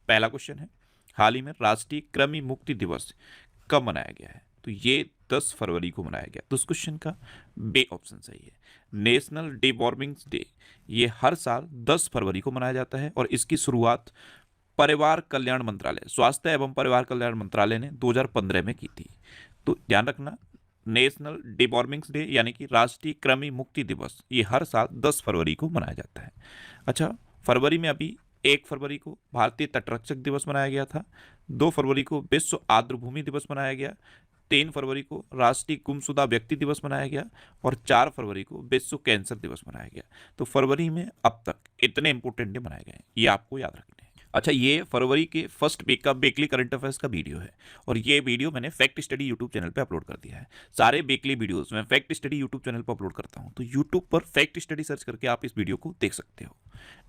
पहला क्वेश्चन है, हाल ही में राष्ट्रीय कृमि मुक्ति दिवस कब मनाया गया है? तो ये 10 फरवरी को मनाया गया। तो उस क्वेश्चन का बे ऑप्शन सही है। नेशनल डिवॉर्मिंग डे ये हर साल 10 फरवरी को मनाया जाता है और इसकी शुरुआत परिवार कल्याण मंत्रालय, स्वास्थ्य एवं परिवार कल्याण मंत्रालय ने 2015 में की थी। तो ध्यान रखना, नेशनल डिवॉर्मिंग डे यानी कि राष्ट्रीय कृमि मुक्ति दिवस ये हर साल 10 फरवरी को मनाया जाता है। अच्छा, फरवरी में अभी 1 फरवरी को भारतीय तटरक्षक दिवस मनाया गया था, 2 फरवरी को विश्व आर्द्रभूमि दिवस मनाया गया, 3 फरवरी को राष्ट्रीय गुमशुदा व्यक्ति दिवस मनाया गया और 4 फरवरी को विश्व कैंसर दिवस मनाया गया। तो फरवरी में अब तक इतने इंपोर्टेंट डे मनाए गए हैं, ये आपको याद रखने हैं। अच्छा, ये फरवरी के फर्स्ट वीक का वीकली करंट अफेयर्स का वीडियो है और ये वीडियो मैंने फैक्ट स्टडी यूट्यूब चैनल पे अपलोड कर दिया है। सारे वीकली वीडियोस मैं फैक्ट स्टडी यूट्यूब चैनल पर अपलोड करता हूँ, तो यूट्यूब पर फैक्ट स्टडी सर्च करके आप इस वीडियो को देख सकते हो।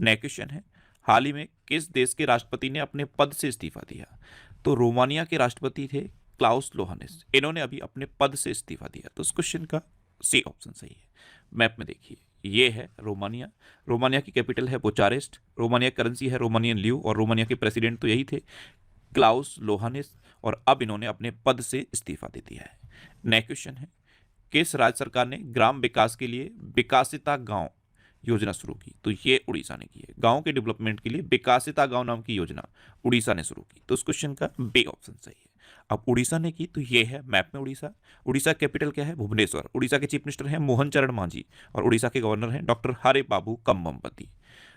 नेक्स्ट क्वेश्चन है, हाल ही में किस देश के राष्ट्रपति ने अपने पद से इस्तीफा दिया? तो रोमानिया के राष्ट्रपति थे क्लाउस लोहानिस, इन्होंने अभी अपने पद से इस्तीफा दिया। तो इस क्वेश्चन का सी ऑप्शन सही है। मैप में देखिए, ये है रोमानिया, रोमानिया की कैपिटल है बुचारेस्ट, रोमानिया करेंसी है रोमानियन ल्यू और रोमानिया के प्रेसिडेंट तो यही थे क्लाउस लोहानिस और अब इन्होंने अपने पद से इस्तीफा दे दिया है। नेक्स्ट क्वेश्चन है, किस राज्य सरकार ने ग्राम विकास के लिए विकासिता गांव योजना शुरू की? तो ये उड़ीसा ने की है। गांव के डेवलपमेंट के लिए विकासिता गांव नाम की योजना उड़ीसा ने शुरू की। तो उस क्वेश्चन का बी ऑप्शन सही है। अब उड़ीसा ने की तो ये है मैप में उड़ीसा। उड़ीसा कैपिटल क्या है? भुवनेश्वर। उड़ीसा के चीफ मिनिस्टर हैं मोहन चरण मांझी और उड़ीसा के गवर्नर हैं डॉक्टर हरे बाबू कम्बमपति।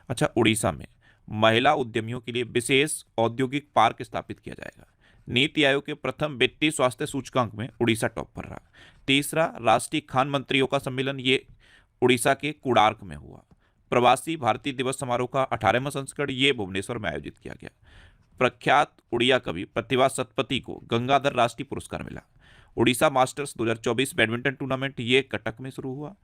अच्छा, उड़ीसा में महिला उद्यमियों के लिए विशेष औद्योगिक पार्क स्थापित किया जाएगा। नीति आयोग के प्रथम वित्तीय स्वास्थ्य सूचकांक में उड़ीसा टॉप पर रहा। तीसरा राष्ट्रीय खान मंत्रियों का सम्मेलन ये उड़ीसा के कोणार्क में हुआ। प्रवासी भारतीय दिवस समारोह का 18वां संस्करण ये भुवनेश्वर में आयोजित किया गया। प्रख्यात उड़िया कवि प्रतिभा सतपथी को गंगाधर राष्ट्रीय पुरस्कार मिला। उड़ीसा मास्टर्स 2024 बैडमिंटन टूर्नामेंट ये कटक में शुरू हुआ।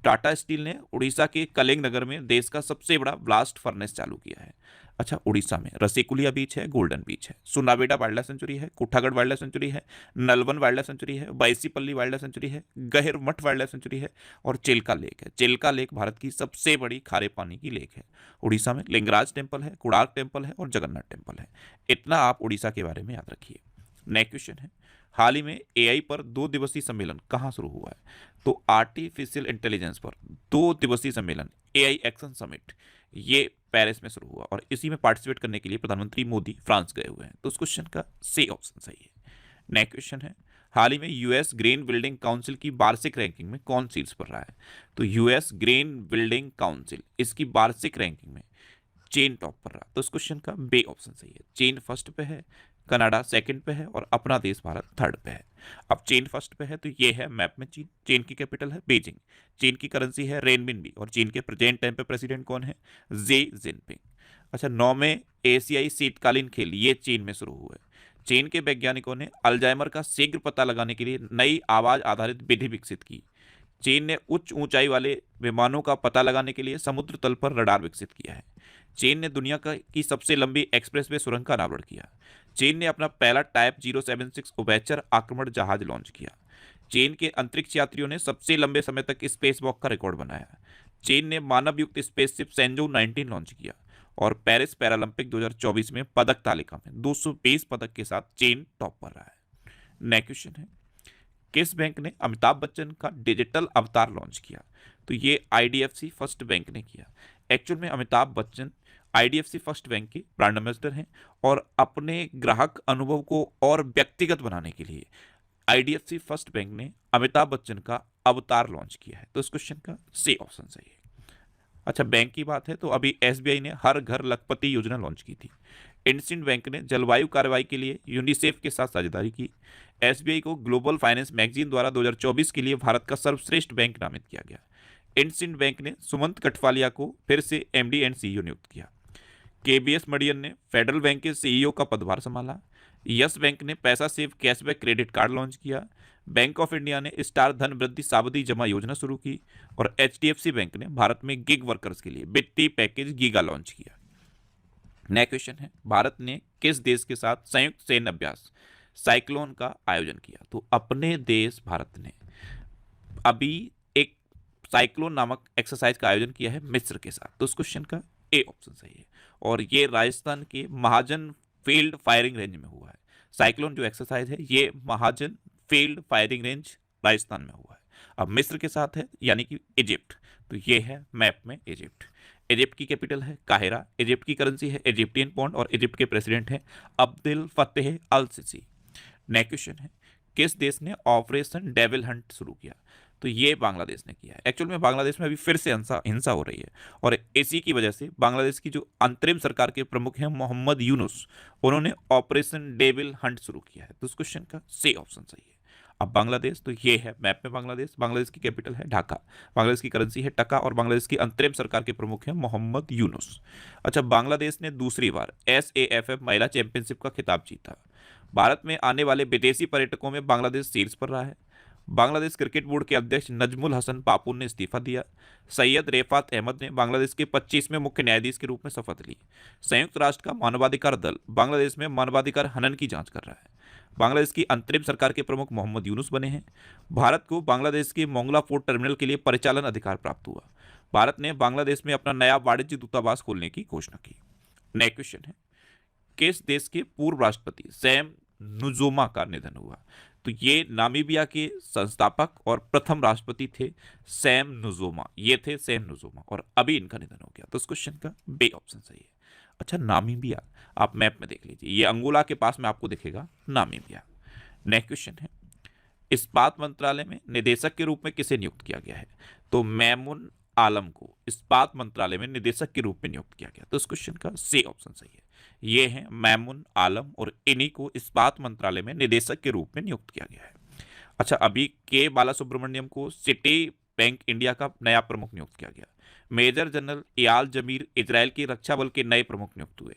टाटा स्टील ने उड़ीसा के कलिंग नगर में देश का सबसे बड़ा ब्लास्ट फर्नेस चालू किया है। अच्छा, उड़ीसा में रसिकुलिया बीच है, गोल्डन बीच है, सुनाबेड़ा वाइल्ड लाइफ सेंचुरी है, कुठागढ़ वाइल्ड लाइफ सेंचुरी है, नलवन वाइल्ड लाइफ सेंचुरी है, बाईसीपल्ली वाइल्ड लाइफ सेंचुरी है, गहिरमठ वाइल्ड लाइफ सेंचुरी है और चिल्का लेक है। चिल्का लेक भारत की सबसे बड़ी खारे पानी की लेक है। उड़ीसा में लिंगराज टेम्पल है, कोणार्क टेम्पल है और जगन्नाथ टेम्पल है। इतना आप उड़ीसा के बारे में याद रखिए। नेक्स्ट क्वेश्चन है, हाल ही में एआई पर 2 दिवसीय सम्मेलन कहाँ शुरू हुआ है? तो आर्टिफिशियल इंटेलिजेंस पर 2 दिवसीय सम्मेलन एआई एक्शन समिट ये पेरिस में शुरू हुआ और इसी में पार्टिसिपेट करने के लिए प्रधानमंत्री मोदी फ्रांस गए हुए हैं। तो उस क्वेश्चन का सी ऑप्शन सही है। नेक्स्ट क्वेश्चन है, हाल ही में यूएस ग्रीन बिल्डिंग काउंसिल की वार्षिक रैंकिंग में कौन शीर्ष पर रहा है? तो यूएस ग्रीन बिल्डिंग काउंसिल इसकी वार्षिक रैंकिंग में चीन टॉप पर रहा। तो इस क्वेश्चन का बे ऑप्शन सही है। चीन फर्स्ट पे है, कनाडा सेकंड पे है और अपना देश भारत थर्ड पे है। अब चीन फर्स्ट पे है तो ये है मैप में चीन। चीन की कैपिटल है बीजिंग, चीन की करेंसी है रेनमिनबी और चीन के प्रेजेंट टाइम पे प्रेसिडेंट कौन है? Xi Jinping. अच्छा, 9वें एशियाई शीतकालीन खेल ये चीन में शुरू हुए। चीन के वैज्ञानिकों ने अल्जाइमर का शीघ्र पता लगाने के लिए नई आवाज आधारित विधि विकसित की। चीन ने उच्च ऊंचाई वाले विमानों का पता लगाने के लिए समुद्र तल पर रडार विकसित किया है। चीन ने दुनिया की सबसे लंबी एक्सप्रेसवे सुरंग का अनावरण किया। चीन ने अपना पहला टाइप 076 उभयचर आक्रमण जहाज लॉन्च किया। चीन के अंतरिक्ष यात्रियों ने सबसे लंबे समय तक स्पेस वॉक का रिकॉर्ड बनाया। चीन ने मानव युक्त स्पेसशिप सेंजू 19 लॉन्च किया और पेरिस पैरालंपिक 2024 में पदक तालिका में 220 पदक के साथ चीन टॉप पर रहा है। नेक्स्ट क्वेश्चन है, किस बैंक ने अमिताभ बच्चन का डिजिटल अवतार लॉन्च किया? तो ये आईडीएफसी फर्स्ट बैंक ने किया। एक्चुअल में Amitabh Bachchan IDFC first bank के ब्रांड एम्बेसडर हैं और अपने ग्राहक अनुभव को और व्यक्तिगत बनाने के लिए आईडीएफसी फर्स्ट बैंक ने अमिताभ बच्चन का अवतार लॉन्च किया है। तो इस क्वेश्चन का सी ऑप्शन सही है। अच्छा, बैंक की बात है तो अभी एसबीआई ने हर घर लखपति योजना लॉन्च की थी। इंडसिंड बैंक ने जलवायु कार्रवाई के लिए यूनिसेफ के साथ साझेदारी की। एसबीआई को ग्लोबल फाइनेंस मैगजीन द्वारा 2024 के लिए भारत का सर्वश्रेष्ठ बैंक नामित किया गया। इंडसिंड बैंक ने सुमंत कठवालिया को फिर से एमडी एंड सीईओ नियुक्त किया। केबीएस मडियन ने फेडरल बैंक के सीईओ का पदभार संभाला। यस बैंक ने पैसा save cashback credit card launch किया। बैंक ऑफ इंडिया ने स्टार धन वृद्धि सावधि जमा योजना शुरू की और एचडीएफसी बैंक ने भारत में गिग वर्कर्स के लिए वित्तीय पैकेज गीगा लॉन्च किया। नेक्स्ट क्वेश्चन है, भारत ने किस देश के साथ संयुक्त सैन्य अभ्यास साइक्लोन का आयोजन किया? तो अपने देश भारत ने अभी एक साइक्लोन नामक एक्सरसाइज का आयोजन किया है मिस्र के साथ। तो उस क्वेश्चन का ए ऑप्शन सही है और ये राजस्थान के महाजन फील्ड फायरिंग रेंज में हुआ है। साइक्लोन जो एक्सरसाइज है ये महाजन फील्ड फायरिंग रेंज राजस्थान में हुआ है। अब मिस्र के साथ है यानी कि इजिप्ट, तो ये है मैप में इजिप्ट। इजिप्ट की कैपिटल है काहिरा, इजिप्ट की करेंसी है इजिप्टियन पौंड और इजिप्ट के प्रेसिडेंट हैं अब्दुल फतेह अल सिसी। नेक्स्ट क्वेश्चन है किस देश ने ऑपरेशन डेविल हंट शुरू किया? तो ये बांग्लादेश ने किया है। एक्चुअल में बांग्लादेश में अभी फिर से हिंसा हो रही है और इसी की वजह से बांग्लादेश की जो अंतरिम सरकार के प्रमुख हैं मोहम्मद यूनुस, उन्होंने ऑपरेशन डेविल हंट शुरू किया है। तो इस क्वेश्चन का सी ऑप्शन सही है। अब बांग्लादेश, तो ये है मैप में बांग्लादेश। बांग्लादेश की कैपिटल है ढाका, बांग्लादेश की करेंसी है टका और बांग्लादेश की अंतरिम सरकार के प्रमुख हैं मोहम्मद यूनुस। अच्छा, बांग्लादेश ने दूसरी बार SAFF महिला चैंपियनशिप का खिताब जीता। भारत में आने वाले विदेशी पर्यटकों में बांग्लादेश शीर्ष पर रहा है। बांग्लादेश क्रिकेट बोर्ड के अध्यक्ष नजमुल हसन पापून ने इस्तीफा दिया। सैयद रेफात अहमद ने बांग्लादेश के 25वें मुख्य न्यायाधीश के रूप में शपथ ली। संयुक्त राष्ट्र का मानवाधिकार दल बांग्लादेश में मानवाधिकार हनन की जांच कर रहा है। बांग्लादेश की अंतरिम सरकार के प्रमुख मोहम्मद यूनुस बने हैं। भारत को बांग्लादेश के मोंगला पोर्ट टर्मिनल के लिए परिचालन अधिकार प्राप्त हुआ। भारत ने बांग्लादेश में अपना नया वाणिज्य दूतावास खोलने की घोषणा की। नेक्स्ट क्वेश्चन है किस देश के पूर्व राष्ट्रपति सैम नुजोमा का निधन हुआ? तो ये नामीबिया के संस्थापक और प्रथम राष्ट्रपति थे सैम नुजोमा, ये थे सैम नुजोमा और अभी इनका निधन हो गया। तो इस क्वेश्चन का बी ऑप्शन सही है। अच्छा, नामीबिया आप मैप में देख लीजिए, ये अंगोला के पास में आपको दिखेगा नामीबिया। नेक्स्ट क्वेश्चन है इस्पात मंत्रालय में निदेशक के रूप में किसे नियुक्त किया गया है? तो मैमुन आलम को इस्पात मंत्रालय में निदेशक के रूप में नियुक्त किया गया। तो इस क्वेश्चन का सी ऑप्शन सही है। ये हैं मैमुन आलम और इन्हीं को इस्पात मंत्रालय में निदेशक के रूप में नियुक्त किया गया है। अच्छा, अभी के बाला सुब्रमण्यम को सिटी बैंक इंडिया का नया प्रमुख नियुक्त किया गया। मेजर जनरल इयाल जमीर इजराइल के रक्षा बल के नए प्रमुख नियुक्त हुए।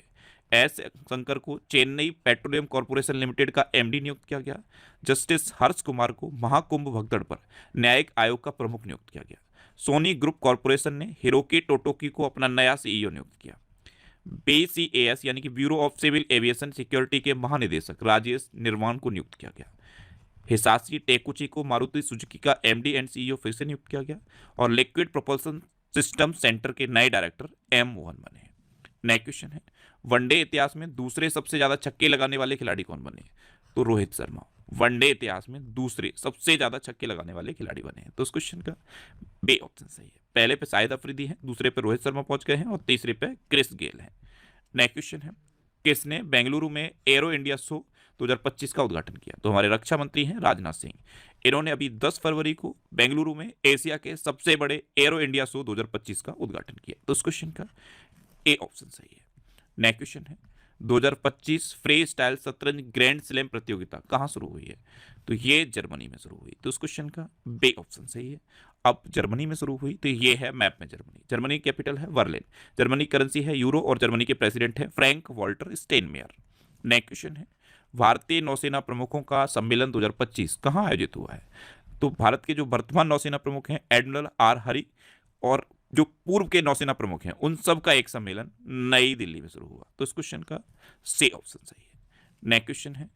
एस शंकर को चेन्नई पेट्रोलियम कॉर्पोरेशन लिमिटेड का MD नियुक्त किया गया। जस्टिस हर्ष कुमार को महाकुंभ भगदड़ पर न्यायिक आयोग का प्रमुख नियुक्त किया गया। सोनी ग्रुप कॉर्पोरेशन ने हिरोकी टोटोकी को अपना नया CEO नियुक्त किया। BCAS यानी कि Bureau of Civil Aviation Security के महानिदेशक राजेश निर्वाण को नियुक्त किया गया। हिसाशी टेकुची को मारुति सुजुकी का MD एंड CEO फिर से नियुक्त किया गया और लिक्विड प्रोपल्सन सिस्टम सेंटर के नए डायरेक्टर M मोहन बने। नेक्स्ट क्वेश्चन है वनडे इतिहास में दूसरे सबसे ज्यादा छक्के लगाने वाले खिलाड़ी कौन बने? तो रोहित शर्मा वनडे इतिहास में दूसरे सबसे ज्यादा छक्के लगाने वाले खिलाड़ी बने हैं। तो उस क्वेश्चन का बी ऑप्शन सही है। पहले पे शाहिद अफरीदी है, दूसरे पे रोहित शर्मा पहुंच गए हैं और तीसरे पे क्रिस गेल है। नेक्स्ट क्वेश्चन है किसने बेंगलुरु में एरो इंडिया शो 2025 का उद्घाटन किया? तो हमारे रक्षा मंत्री हैं राजनाथ सिंह। इन्होंने अभी 10 फरवरी को बेंगलुरु में एशिया के सबसे बड़े एरो इंडिया शो 2025 का उद्घाटन किया। तो उस क्वेश्चन का ए ऑप्शन सही है। नेक्स्ट क्वेश्चन है 2025 फ्री स्टाइल शतरंज ग्रैंड स्लैम प्रतियोगिता कहां शुरू हुई है? तो ये जर्मनी में शुरू हुई। तो उस क्वेश्चन का बी ऑप्शन सही है। अब जर्मनी में शुरू हुई तो ये है मैप में जर्मनी। जर्मनी की कैपिटल है बर्लिन, जर्मनी करेंसी है यूरो और जर्मनी के प्रेसिडेंट है फ्रैंक वॉल्टर स्टेनमेयर। नेक्स्ट क्वेश्चन है भारतीय नौसेना प्रमुखों का सम्मेलन 2025 कहां आयोजित हुआ है? तो भारत के जो वर्तमान नौसेना प्रमुख हैं एडमिरल R हरि और जो पूर्व के नौसेना प्रमुख हैं उन सब का एक सम्मेलन नई दिल्ली में शुरू हुआ। तो इस क्वेश्चन का सी ऑप्शन सही है। नेक्स्ट क्वेश्चन है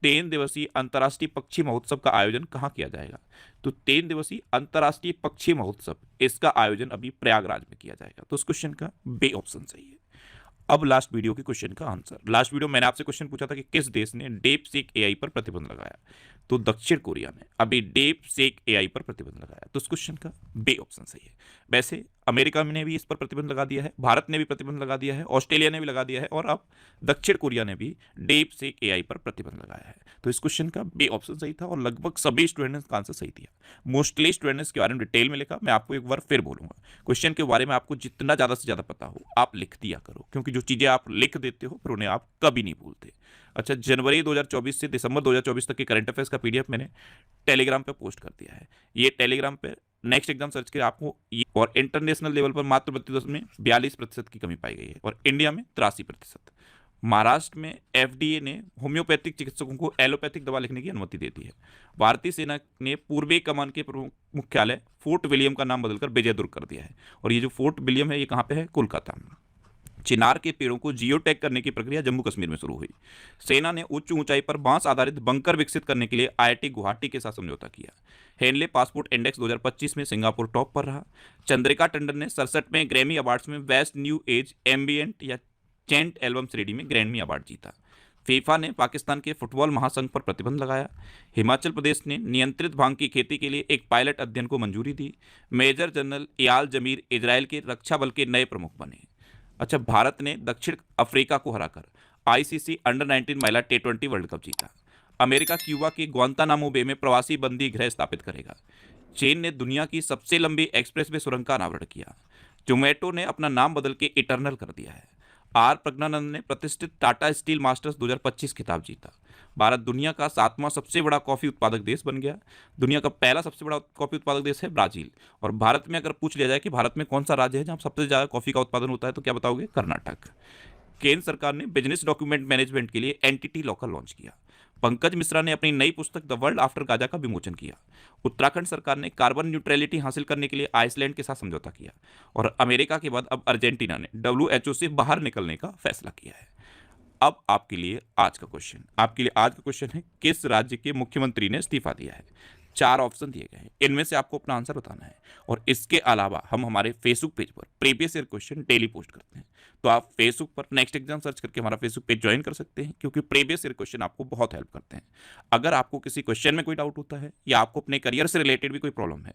3 दिवसीय अंतर्राष्ट्रीय पक्षी महोत्सव का आयोजन कहां किया जाएगा? तो 3 दिवसीय अंतर्राष्ट्रीय पक्षी महोत्सव इसका आयोजन अभी प्रयागराज में किया जाएगा। तो इस क्वेश्चन का बी ऑप्शन सही है। अब लास्ट वीडियो के क्वेश्चन का आंसर। लास्ट वीडियो मैंने आपसे क्वेश्चन पूछा था कि किस देश ने डीपसीक AI पर प्रतिबंध लगाया? तो दक्षिण कोरिया ने अभी डीपसीक AI पर प्रतिबंध लगाया। तो इस क्वेश्चन का बी ऑप्शन सही है। वैसे अमेरिका ने भी इस पर प्रतिबंध लगा दिया है, भारत ने भी प्रतिबंध लगा दिया है, ऑस्ट्रेलिया ने भी लगा दिया है और अब दक्षिण कोरिया ने भी डीपसीक AI पर प्रतिबंध लगाया है। तो इस क्वेश्चन का बी ऑप्शन सही था और लगभग सभी स्टूडेंट्स का आंसर सही दिया। मोस्टली स्टूडेंट्स के बारे में डिटेल में लिखा। मैं आपको एक बार फिर बोलूंगा, क्वेश्चन के बारे में आपको जितना ज़्यादा से ज़्यादा पता हो आप लिख दिया करो, क्योंकि जो चीज़ें आप लिख देते हो फिर उन्हें आप कभी नहीं भूलते। अच्छा, जनवरी 2024 से दिसंबर 2024 तक के करंट अफेयर्स का PDF मैंने टेलीग्राम पे पोस्ट कर दिया है। ये टेलीग्राम पे नेक्स्ट एग्जाम सर्च के आपको और इंटरनेशनल लेवल पर मात्र 42% की कमी पाई गई है और इंडिया में 83%। महाराष्ट्र में FDA ने होम्योपैथिक चिकित्सकों को एलोपैथिक दवा लिखने की अनुमति दे दी है। भारतीय सेना ने पूर्वी कमान के प्रमुख मुख्यालय फोर्ट विलियम का नाम बदलकर विजयदुर्ग कर दिया है और ये जो फोर्ट विलियम है ये कहाँ पे है? कोलकाता में। चिनार के पेड़ों को जियो टैग करने की प्रक्रिया जम्मू कश्मीर में शुरू हुई। सेना ने उच्च ऊंचाई पर बांस आधारित बंकर विकसित करने के लिए IIT गुवाहाटी के साथ समझौता किया। हेनले पासपोर्ट इंडेक्स 2025 में सिंगापुर टॉप पर रहा। चंद्रिका टंडन ने 67वें ग्रैमी अवार्ड्स में बेस्ट न्यू एज एम्बिएंट या चेंट एल्बम श्रेणी में ग्रैंडमी अवार्ड जीता। फीफा ने पाकिस्तान के फुटबॉल महासंघ पर प्रतिबंध लगाया। हिमाचल प्रदेश ने नियंत्रित भांग की खेती के लिए एक पायलट अध्ययन को मंजूरी दी। मेजर जनरल एयाल जमीर इजराइल के रक्षा बल के नए प्रमुख बने। अच्छा, भारत ने दक्षिण अफ्रीका को हराकर आईसीसी अंडर 19 महिला T20 वर्ल्ड कप जीता। अमेरिका क्यूबा के ग्वांतानामो बे में प्रवासी बंदी गृह स्थापित करेगा। चीन ने दुनिया की सबसे लंबी एक्सप्रेसवे सुरंग का अनावरण किया। जोमेटो ने अपना नाम बदल के इटर्नल कर दिया है। आर प्रज्ञानंद ने प्रतिष्ठित टाटा स्टील मास्टर्स 2025 खिताब जीता। भारत दुनिया का 7वां सबसे बड़ा कॉफी उत्पादक देश बन गया। दुनिया का पहला सबसे बड़ा कॉफी उत्पादक देश है ब्राजील। और भारत में अगर पूछ लिया जाए कि भारत में कौन सा राज्य है जहां सबसे ज्यादा कॉफी का उत्पादन होता है, तो क्या बताओगे? कर्नाटक। केंद्र सरकार ने बिजनेस डॉक्यूमेंट मैनेजमेंट के लिए एंटिटी लॉकर लॉन्च किया। पंकज मिश्रा ने अपनी नई पुस्तक द वर्ल्ड आफ्टर गाजा का विमोचन किया। उत्तराखंड सरकार ने कार्बन न्यूट्रलिटी हासिल करने के लिए आइसलैंड के साथ समझौता किया। और अमेरिका के बाद अब अर्जेंटीना ने WHO से बाहर निकलने का फैसला किया है। अब आपके लिए आज का क्वेश्चन है, किस राज्य के मुख्यमंत्री ने इस्तीफा दिया है? 4 ऑप्शन दिए गए हैं, इनमें से आपको अपना आंसर बताना है। और इसके अलावा हम हमारे फेसबुक पेज पर previous year question daily post करते हैं, तो आप फेसबुक पर नेक्स्ट एग्जाम सर्च करके हमारा फेसबुक पेज ज्वाइन कर सकते हैं, क्योंकि प्रीवियस ईयर क्वेश्चन आपको बहुत हेल्प करते हैं। अगर आपको किसी क्वेश्चन में कोई डाउट होता है या आपको अपने करियर से रिलेटेड भी कोई प्रॉब्लम है,